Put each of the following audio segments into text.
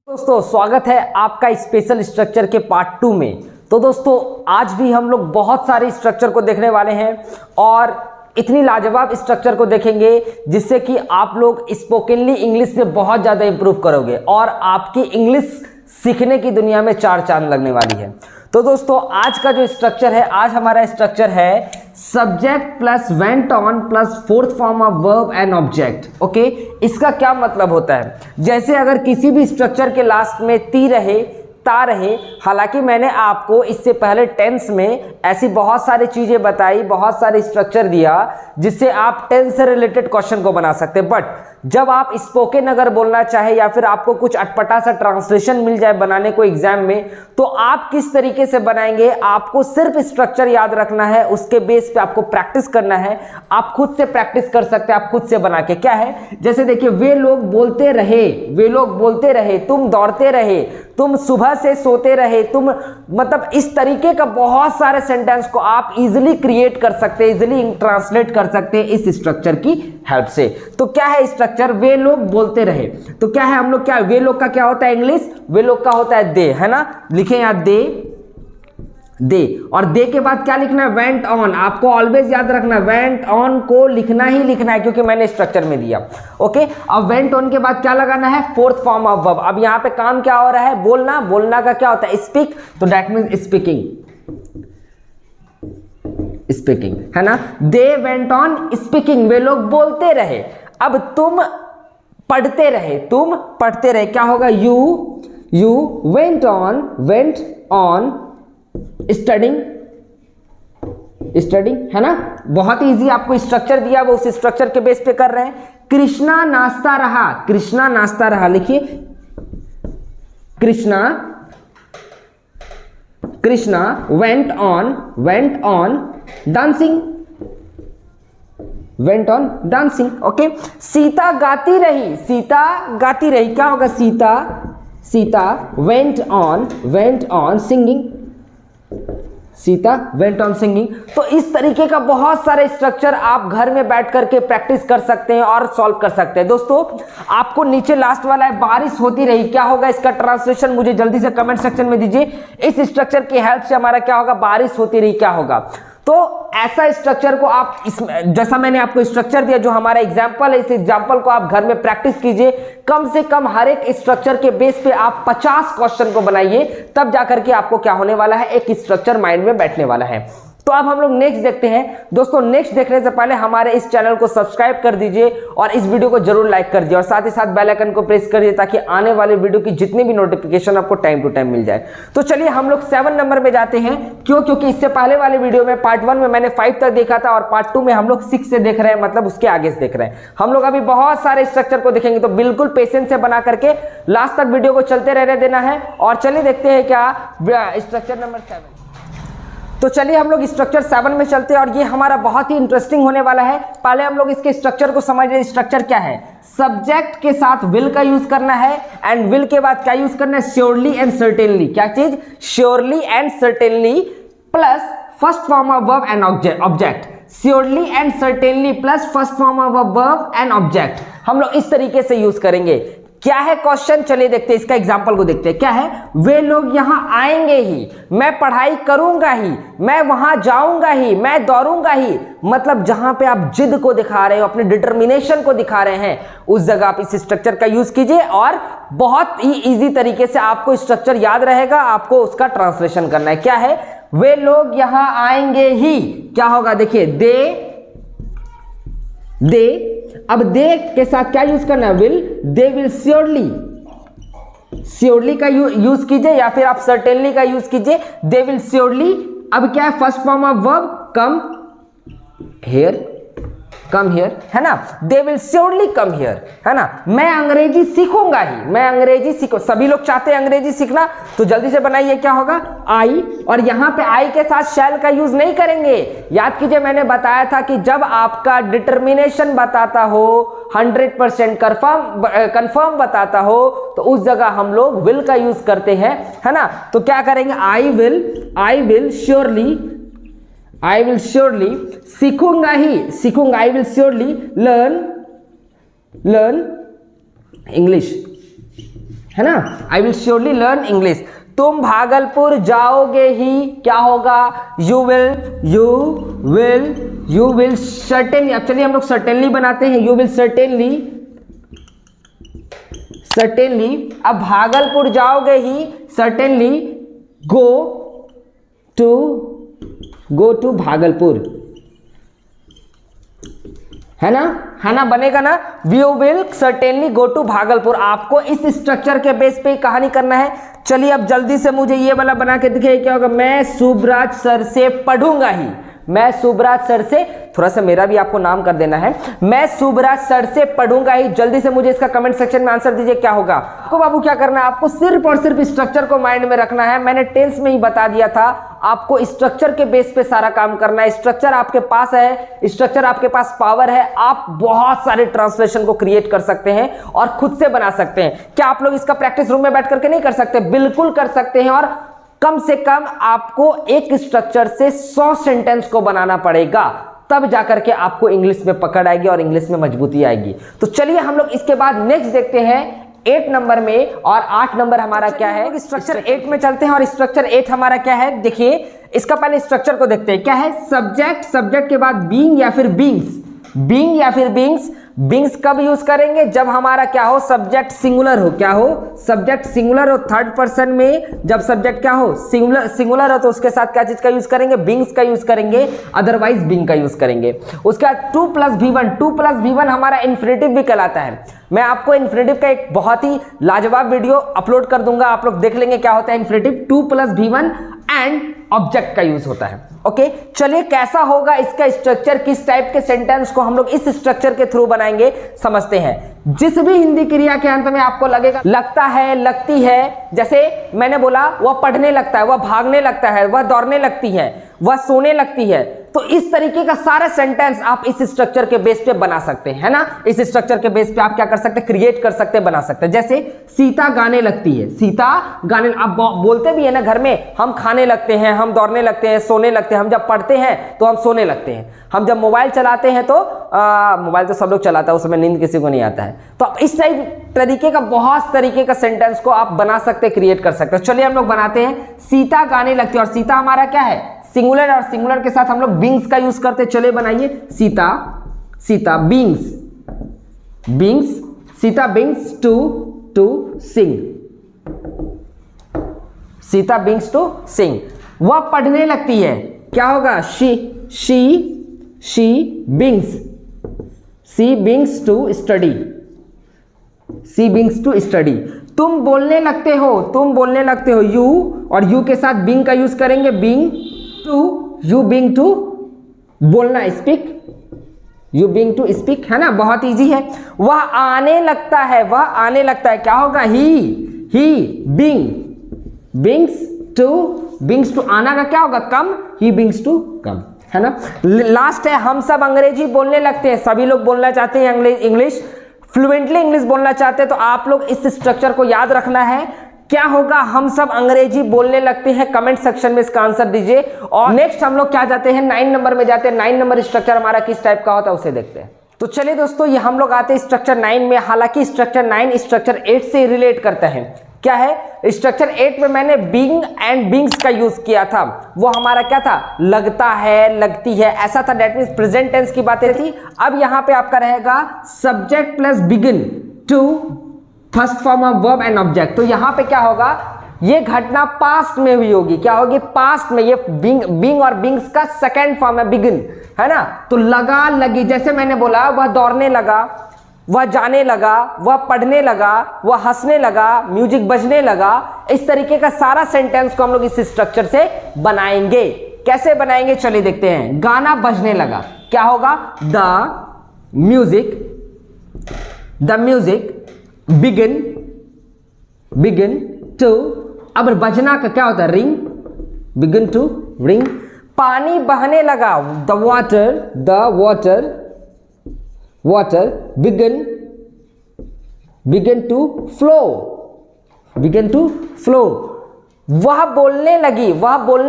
दोस्तों स्वागत है आपका स्पेशल स्ट्रक्चर के पार्ट 2 में। तो दोस्तों आज भी हम लोग बहुत सारे स्ट्रक्चर को देखने वाले हैं और इतनी लाजवाब स्ट्रक्चर को देखेंगे जिससे कि आप लोग स्पोकनली इंग्लिश में बहुत ज़्यादा इंप्रूव करोगे और आपकी इंग्लिश सीखने की दुनिया में चार चांद लगने वाली है। तो दोस्तों आज का जो स्ट्रक्चर है, आज हमारा स्ट्रक्चर है subject plus went on plus fourth form of verb and object. Okay, इसका क्या मतलब होता है? जैसे अगर किसी भी स्ट्रक्चर के लास्ट में ती रहे, ता रहे, हालांकि मैंने आपको इससे पहले टेंस में ऐसी बहुत सारी चीजें बताई, बहुत सारे स्ट्रक्चर दिया जिससे आप टेंस से रिलेटेड क्वेश्चन को बना सकते हैं। बट जब आप स्पोकन अगर बोलना चाहे या फिर आपको कुछ अटपटा सा ट्रांसलेशन मिल जाए बनाने को एग्जाम में, तो आप किस तरीके से बनाएंगे? आपको सिर्फ स्ट्रक्चर याद रखना है, उसके बेस पे आपको प्रैक्टिस करना है। आप खुद से प्रैक्टिस कर सकते हैं, आप खुद से बना के। क्या है? जैसे देखिए, वे लोग बोलते रहे, वे लोग बोलते रहे, तुम दौड़ते रहे, तुम सुबह से सोते रहे, तुम, मतलब इस तरीके का बहुत सारे सेंटेंस को आप इजीली क्रिएट कर सकते हैं, इजीली ट्रांसलेट कर सकते हैं इस स्ट्रक्चर की हेल्प से। तो क्या है स्ट्रक्चर? वे लोग बोलते रहे। तो क्या है, हम लोग क्या, वे लोग का क्या होता है इंग्लिश? वे लोग का होता है दे, है ना? लिखें यहां दे, दे, और दे के बाद क्या लिखना है? Went on. आपको ऑलवेज याद रखना, वेंट ऑन को लिखना ही लिखना है क्योंकि मैंने स्ट्रक्चर में दिया। ओके, अब वेंट ऑन के बाद क्या लगाना है? Fourth form of verb. अब यहां पे काम क्या हो रहा है? बोलना। बोलना का क्या होता है? स्पीक, तो दैट मींस स्पीकिंग, स्पीकिंग, है ना? दे वेंट ऑन स्पीकिंग, वे लोग बोलते रहे। अब तुम पढ़ते रहे, तुम पढ़ते रहे, क्या होगा? यू वेंट ऑन स्टडिंग, है ना? बहुत इजी आपको स्ट्रक्चर दिया, वो उस स्ट्रक्चर के बेस पे कर रहे हैं। कृष्णा नाचता रहा, कृष्णा नाचता रहा, लिखिए Krishna went on dancing, went on dancing. Okay, Sita गाती रही, क्या होगा? Sita went on singing, Sita went on singing. तो इस तरीके का बहुत सारे स्ट्रक्चर आप घर में बैठ करके प्रैक्टिस कर सकते हैं और सॉल्व कर सकते हैं। दोस्तों आपको नीचे लास्ट वाला है, बारिश होती रही, क्या होगा इसका ट्रांसलेशन? मुझे जल्दी से कमेंट सेक्शन में दीजिए। इस स्ट्रक्चर की हेल्प से हमारा क्या होगा? बारिश होती रही, क्या होगा? तो ऐसा स्ट्रक्चर को आप इसमें, जैसा मैंने आपको स्ट्रक्चर दिया जो हमारा एग्जाम्पल है, इस एग्जाम्पल को आप घर में प्रैक्टिस कीजिए। कम से कम हर एक स्ट्रक्चर के बेस पे आप 50 क्वेश्चन को बनाइए, तब जाकर के आपको क्या होने वाला है? एक स्ट्रक्चर माइंड में बैठने वाला है। तो अब हम लोग नेक्स्ट देखते हैं। दोस्तों नेक्स्ट देखने से पहले हमारे इस चैनल को सब्सक्राइब कर दीजिए और इस वीडियो को जरूर लाइक कर दीजिए और साथ ही साथ बेल आइकन को प्रेस करिए ताकि आने वाले वीडियो की जितनी भी नोटिफिकेशन आपको टाइम टू टाइम मिल जाए। तो चलिए हम लोग 7 नंबर में जाते हैं। क्यों? क्योंकि इससे पहले वाले वीडियो में पार्ट 1 में मैंने 5 तक देखा था और पार्ट 2 में हम लोग 6 से देख रहे हैं, मतलब उसके आगे से देख रहे हैं। हम लोग अभी बहुत सारे स्ट्रक्चर को देखेंगे, तो बिल्कुल पेशेंस से बना करके लास्ट तक वीडियो को चलते रहने देना है। और चलिए देखते हैं क्या स्ट्रक्चर नंबर 7। तो चलिए हम लोग स्ट्रक्चर 7 में चलते हैं और ये हमारा बहुत ही इंटरेस्टिंग होने वाला है। पहले हम लोग इसके स्ट्रक्चर को समझ रहे हैं। स्ट्रक्चर क्या है? सब्जेक्ट के साथ विल का यूज करना है एंड विल के बाद क्या यूज करना है? Surely and certainly. क्या चीज? Surely and certainly plus first form of verb and object. Surely and certainly plus first form of verb and object हम लोग इस तरीके से यूज करेंगे। क्या है क्वेश्चन? चलिए देखते हैं, इसका एग्जांपल को देखते हैं। क्या है? वे लोग यहां आएंगे ही, मैं पढ़ाई करूंगा ही, मैं वहां जाऊंगा ही, मैं दौड़ूंगा ही। मतलब जहां पे आप जिद को दिखा रहे हो, अपने डिटर्मिनेशन को दिखा रहे हैं, उस जगह आप इस स्ट्रक्चर का यूज कीजिए और बहुत ही इजी तरीके से आपको स्ट्रक्चर याद रहेगा। आपको उसका ट्रांसलेशन करना है। क्या है? वे लोग यहां आएंगे ही, क्या होगा? देखिए दे, अब दे के साथ क्या यूज करना है? विल, दे विल श्योरली का यूज कीजिए या फिर आप सर्टेनली का यूज कीजिए। They will surely. अब क्या है? First form of verb come here, है ना? They will surely come here, है ना? मैं अंग्रेजी सीखूंगा ही, मैं अंग्रेजी सीखो। सभी लोग चाहते हैं अंग्रेजी सीखना, तो जल्दी से बनाइए। क्या होगा? आई, और यहां पे आई के साथ शैल का यूज नहीं करेंगे। याद कीजिए, मैंने बताया था कि जब आपका डिटर्मिनेशन बताता हो, 100% कंफर्म बताता हो, तो उस जगह हम लोग विल का यूज करते हैं, है ना? तो क्या करेंगे? आई विल श्योरली, सीखूंगा ही, I will surely learn English, है ना, I will surely learn English. तुम भागलपुर जाओगे ही, क्या होगा, यू विल सर्टेनली। अब चलिए हम लोग सर्टेनली बनाते हैं, यू विल सर्टेनली। अब भागलपुर जाओगे ही, सर्टेनली गो टू भागलपुर, है ना, बनेगा ना, you will certainly go to Bhagalpur. आपको इस स्ट्रक्चर के बेस पे कहानी करना है। चलिए अब जल्दी से मुझे ये वाला बना के दिखाइए, क्या होगा, मैं सुब्राज सर से पढ़ूंगा ही, मैं सुब्राज सर से, थोड़ा सा मेरा भी आपको नाम कर देना है, मैं सुब्राज सर से पढ़ूंगा ही। जल्दी से मुझे इसका कमेंट सेक्शन में आंसर दीजिए, क्या होगा। आपको बाबू क्या करना है, आपको सिर्फ और सिर्फ स्ट्रक्चर को माइंड में रखना है। मैंने टेंस में ही बता दिया था, आपको स्ट्रक्चर के बेस पे सारा काम करना है। स्ट्रक्चर आपके पास है, स्ट्रक्चर आपके पास पावर है, आप बहुत सारे ट्रांसलेशन को क्रिएट कर सकते हैं और खुद से बना सकते हैं। क्या आप लोग इसका प्रैक्टिस रूम में बैठ करके नहीं कर सकते? बिल्कुल कर सकते हैं। और कम से कम आपको एक स्ट्रक्चर से 100 सेंटेंस को बनाना पड़ेगा, तब जाकर के आपको इंग्लिश में पकड़ आएगी और इंग्लिश में मजबूती आएगी। तो चलिए हम लोग इसके बाद नेक्स्ट देखते हैं 8 नंबर में, और 8 नंबर हमारा क्या है, स्ट्रक्चर 8 में चलते हैं। और स्ट्रक्चर 8 हमारा क्या है, देखिए इसका पहले स्ट्रक्चर को देखते हैं, क्या है, सब्जेक्ट, सब्जेक्ट के बाद बीइंग या फिर बीइंग्स, बीइंग या फिर बीइंग्स। बीइंग्स कब यूज करेंगे, जब हमारा क्या हो, सब्जेक्ट सिंगुलर हो, क्या हो, सब्जेक्ट सिंगुलर हो, थर्ड पर्सन में जब सब्जेक्ट क्या हो, सिंगुलर हो, तो उसके साथ क्या चीज का यूज करेंगे, बीइंग्स का यूज करेंगे, अदरवाइज बीइंग का यूज करेंगे। उसके बाद 2 + V1, 2 + V1 हमारा इन्फिनेटिव भी कहलाता है। मैं आपको इन्फिनेटिव का एक बहुत ही लाजवाब वीडियो अपलोड कर दूंगा, आप लोग देख लेंगे क्या होता है इन्फिनेटिव। 2 + V1 एंड ऑब्जेक्ट का यूज होता है। ओके, चलिए कैसा होगा इसका स्ट्रक्चर, किस टाइप के सेंटेंस को हम लोग इस स्ट्रक्चर के थ्रू बनाएंगे, समझते हैं। जिस भी हिंदी क्रिया के अंत में आपको लगेगा, लगता है, लगती है, जैसे मैंने बोला वह पढ़ने लगता है, वह भागने लगता है, वह दौड़ने लगती है, वह सोने लगती है, तो इस तरीके का सारा सेंटेंस आप इस स्ट्रक्चर के बेस पे बना सकते हैं, है ना। इस स्ट्रक्चर के बेस पे आप क्या कर सकते हैं, क्रिएट कर सकते हैं, बना सकते हैं। जैसे सीता गाने लगती है, सीता गाने, आप बोलते भी है ना घर में, हम खाने लगते हैं, हम दौड़ने लगते हैं, सोने लगते हैं, हम जब पढ़ते हैं तो हम सोने लगते हैं, हम जब मोबाइल चलाते हैं तो मोबाइल तो सब लोग चलाता है, उसमें नींद किसी को नहीं आता है। तो आप इस तरीके का बहुत तरीके का सेंटेंस को आप बना सकते हैं, क्रिएट कर सकते हैं। चलिए हम लोग बनाते हैं, सीता गाने लगती है, और सीता हमारा क्या है, सिंगुलर, और सिंगुलर के साथ हम लोग बीइंग्स का यूज करते हैं। चलिए बनाइए, Sita begins, Sita begins to sing, Sita begins to sing. वह पढ़ने लगती है, क्या होगा, she begins to study, she begins to study. तुम बोलने लगते हो, यू, और यू के साथ बीइंग का यूज करेंगे, यू बीइंग टू बोलना, यू बीइंग टू स्पीक, है ना, बहुत इजी है। वह आने लगता है, क्या होगा, ही बीइंग्स टू आना का क्या होगा, कम, ही बीइंग्स टू कम, है ना। लास्ट है, हम सब अंग्रेजी बोलने लगते हैं, सभी लोग बोलना चाहते हैं इंग्लिश, फ्लुएंटली इंग्लिश बोलना चाहते हैं, तो आप लोग इस स्ट्रक्चर को याद रखना है, क्या होगा, हम सब अंग्रेजी बोलने लगते हैं। कमेंट सेक्शन में इसका आंसर दीजिए। और नेक्स्ट हम लोग क्या जाते हैं, 9 नंबर में जाते हैं। 9 नंबर स्ट्रक्चर हमारा किस टाइप का होता है उसे देखते हैं। तो चलिए दोस्तों, ये हम लोग आते हैं स्ट्रक्चर 9 में। हालांकि स्ट्रक्चर 9 स्ट्रक्चर 8 से रिलेट करता है। क्या है, स्ट्रक्चर 8 में मैंने बीइंग एंड बीइंग्स का यूज किया था। वो हमारा क्या था, लगता है, लगती है, ऐसा था। दैट मींस प्रेजेंट टेंस की बातें थी। अब यहां पे आपका रहेगा subject plus begin to first form of verb and object. तो यहां पे क्या होगा, ये घटना पास्ट में हुई होगी, क्या होगी, पास्ट में। ये बीइंग और बीइंग्स का सेकेंड फॉर्म है बिगिन, है ना। तो लगा, लगी, जैसे मैंने बोला वह दौड़ने लगा, वह जाने लगा, वह पढ़ने लगा, वह हंसने लगा, म्यूजिक बजने लगा। इस तरीके का सारा सेंटेंस को हम लोग इस स्ट्रक्चर से बनाएंगे। कैसे बनाएंगे चलिए देखते हैं। गाना बजने लगा, क्या होगा, द म्यूजिक बिगिन टू, अब बजना का क्या होता है, रिंग, बिगिन टू रिंग। पानी बहने लगा, the water begin to flow. वह बोलने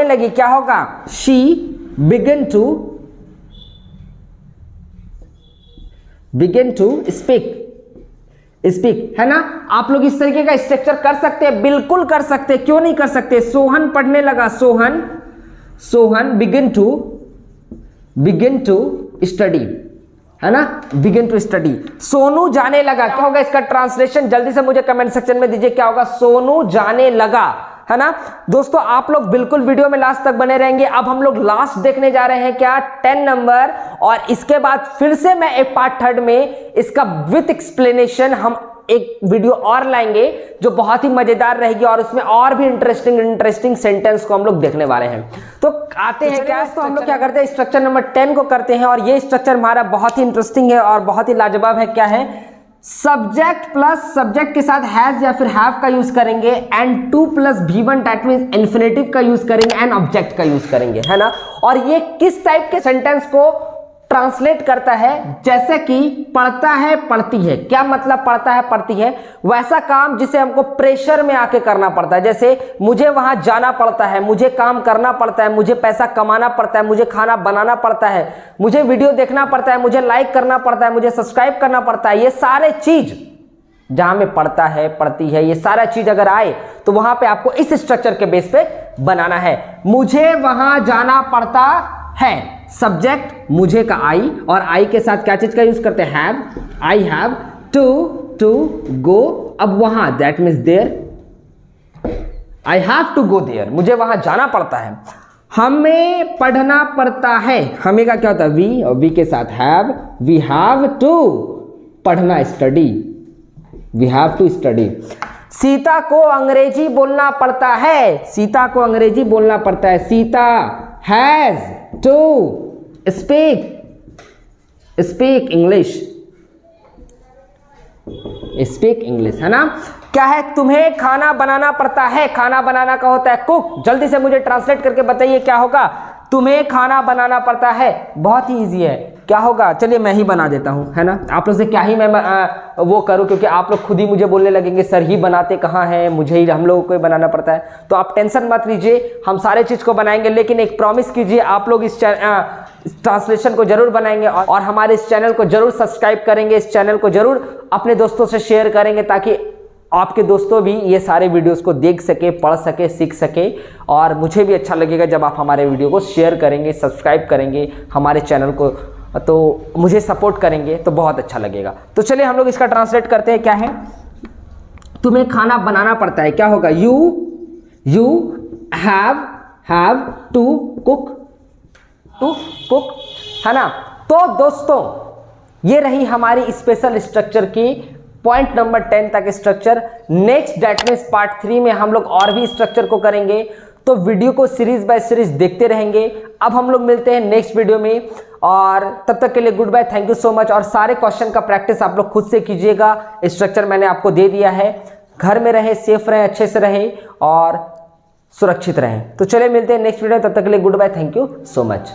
लगी, क्या होगा, she begin to speak, speak, है ना। आप लोग इस तरीके का स्ट्रक्चर कर सकते हैं, बिल्कुल कर सकते हैं, क्यों नहीं कर सकते। सोहन पढ़ने लगा, सोहन बिगिन टू स्टडी, है ना, बिगिन टू स्टडी। सोनू जाने लगा, क्या होगा इसका ट्रांसलेशन, जल्दी से मुझे कमेंट सेक्शन में दीजिए, क्या होगा। सोनू जाने लगा, है ना। दोस्तों आप लोग बिल्कुल वीडियो में लास्ट तक बने रहेंगे। अब हम लोग लास्ट देखने जा रहे हैं क्या, 10 नंबर, और इसके बाद फिर से मैं एक पार्ट 3 में इसका विथ एक्सप्लेनेशन हम एक वीडियो और लाएंगे जो बहुत ही मजेदार रहेगी, और उसमें और भी इंटरेस्टिंग सेंटेंस को हम लोग देखने वाले हैं। तो आते हैं क्या, तो हम लोग क्या करते हैं, स्ट्रक्चर नंबर 10 को करते हैं, और ये स्ट्रक्चर हमारा बहुत ही इंटरेस्टिंग है और बहुत ही लाजवाब है। क्या है, सब्जेक्ट प्लस सब्जेक्ट के साथ हैज या फिर हैव का यूज करेंगे, and two plus V1 that means infinitive का यूज करेंगे, एंड ऑब्जेक्ट का यूज करेंगे, है ना। और ये किस टाइप के सेंटेंस को ट्रांसलेट करता है, जैसे कि पढ़ता है पढ़ती है। क्या मतलब पढ़ता है पढ़ती है, वैसा काम जिसे हमको प्रेशर में आके करना पड़ता है, जैसे मुझे वहां जाना पड़ता है, मुझे काम करना पड़ता है, मुझे पैसा कमाना पड़ता है, मुझे खाना बनाना पड़ता है, मुझे वीडियो देखना पड़ता है, मुझे लाइक करना पड़ता है, मुझे सब्सक्राइब करना पड़ता है। ये सारे चीज जहां में पढ़ता है पढ़ती है, ये सारा चीज अगर आए तो वहां पे आपको इस स्ट्रक्चर के बेस पे बनाना है। मुझे वहां जाना पड़ता है, सब्जेक्ट मुझे का आई, और आई के साथ क्या चीज का यूज करते हैं, have, I have to go, अब वहां that means there, I have to go there, मुझे वहां जाना पड़ता है। हमें पढ़ना पड़ता है, हमें का क्या होता है, वी, और वी के साथ हैव, वी हैव टू पढ़ना, study, we have to study. Sita को अंग्रेजी बोलना पड़ता है, सीता को अंग्रेजी बोलना पड़ता है, Sita has to speak English, है ना। क्या है, तुम्हें खाना बनाना पड़ता है, खाना बनाना का होता है कुक। जल्दी से मुझे ट्रांसलेट करके बताइए क्या होगा, तुम्हें खाना बनाना पड़ता है। बहुत ही इजी है, क्या होगा, चलिए मैं ही बना देता हूं, है ना। आप लोग से क्या ही मैं वो करूं, क्योंकि आप लोग खुद ही मुझे बोलने लगेंगे सर ही बनाते कहाँ हैं, मुझे ही, हम लोगों को ही बनाना पड़ता है। तो आप टेंशन मत लीजिए, हम सारे चीज को बनाएंगे, लेकिन एक प्रॉमिस कीजिए, आप लोग इस ट्रांसलेशन को जरूर बनाएंगे, और हमारे इस चैनल को जरूर सब्सक्राइब करेंगे, इस चैनल को जरूर अपने दोस्तों से शेयर करेंगे, ताकि आपके दोस्तों भी ये सारे वीडियोस को देख सके, पढ़ सके, सीख सके। और मुझे भी अच्छा लगेगा जब आप हमारे वीडियो को शेयर करेंगे, सब्सक्राइब करेंगे हमारे चैनल को, तो मुझे सपोर्ट करेंगे तो बहुत अच्छा लगेगा। तो चलिए हम लोग इसका ट्रांसलेट करते हैं। क्या है, तुम्हें खाना बनाना पड़ता है, क्या होगा, यू हैव टू कुक, है ना। तो दोस्तों ये रही हमारी स्पेशल स्ट्रक्चर की पॉइंट नंबर 10 तक structure. Next that means part 3 में हम लोग और भी स्ट्रक्चर को करेंगे, तो वीडियो को सीरीज बाय सीरीज देखते रहेंगे। अब हम लोग मिलते हैं नेक्स्ट वीडियो में, और तब तक के लिए goodbye, thank you so much. और सारे क्वेश्चन का प्रैक्टिस आप लोग खुद से कीजिएगा, स्ट्रक्चर मैंने आपको दे दिया है। घर में रहे, सेफ रहें, अच्छे से रहें और सुरक्षित रहें। तो चलिए मिलते हैं नेक्स्ट वीडियो, तब तक के लिए goodbye, thank you so much.